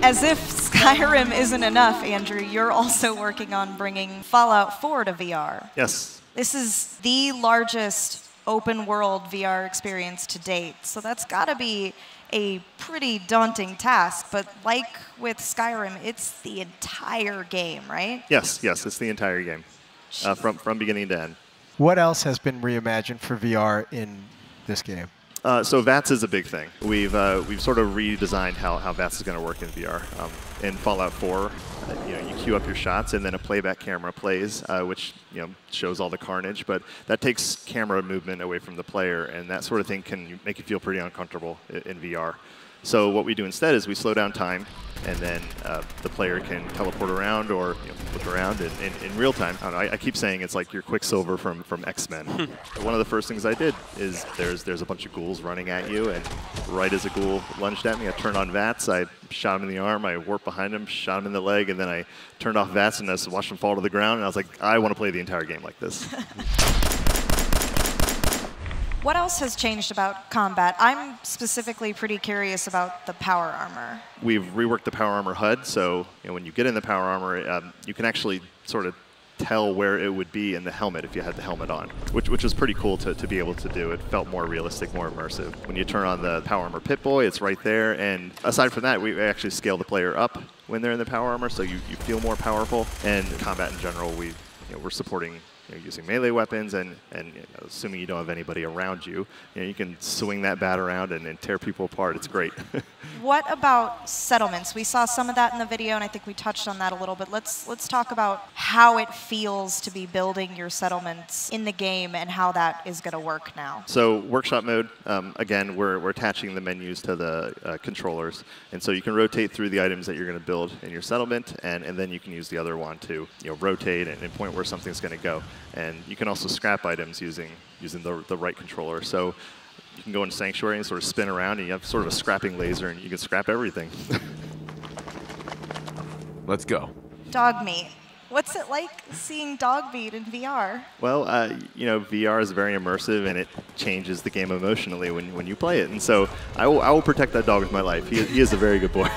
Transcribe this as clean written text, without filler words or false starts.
As if Skyrim isn't enough, Andrew, you're also working on bringing Fallout 4 to VR. Yes. This is the largest open-world VR experience to date, so that's got to be a pretty daunting task. But like with Skyrim, it's the entire game, right? Yes, it's the entire game, from beginning to end. What else has been reimagined for VR in this game? So VATS is a big thing. We've sort of redesigned how VATS is going to work in VR. In Fallout 4, you queue up your shots, and then a playback camera plays, which shows all the carnage. But that takes camera movement away from the player, and that sort of thing can make you feel pretty uncomfortable in VR. So what we do instead is we slow down time, and then the player can teleport around or look around in real time. I don't know, I keep saying it's like your Quicksilver from X-Men. One of the first things I did is there's a bunch of ghouls running at you, and right as a ghoul lunged at me, I turned on VATS, I shot him in the arm, I warped behind him, shot him in the leg, and then I turned off VATS and I watched him fall to the ground, and I was like, I want to play the entire game like this. What else has changed about combat? I'm specifically pretty curious about the power armor. We've reworked the power armor HUD, so when you get in the power armor, you can actually sort of tell where it would be in the helmet if you had the helmet on, which was pretty cool to be able to do. It felt more realistic, more immersive. When you turn on the power armor Pip-Boy, it's right there. And aside from that, we actually scale the player up when they're in the power armor, so you feel more powerful. And combat in general, we're supporting using melee weapons, and assuming you don't have anybody around you, you can swing that bat around and tear people apart. It's great. What about settlements? We saw some of that in the video, and I think we touched on that a little bit. Let's talk about how it feels to be building your settlements in the game and how that is going to work now. So workshop mode, again, we're attaching the menus to the controllers, and so you can rotate through the items that you're going to build in your settlement, and then you can use the other one to rotate and point where something's going to go. And you can also scrap items using the right controller. So you can go into Sanctuary and sort of spin around, and you have sort of a scrapping laser, and you can scrap everything. Let's go. Dog meat. What's it like seeing dog meat in VR? Well, VR is very immersive, and it changes the game emotionally when you play it. And so I will protect that dog with my life. He is a very good boy.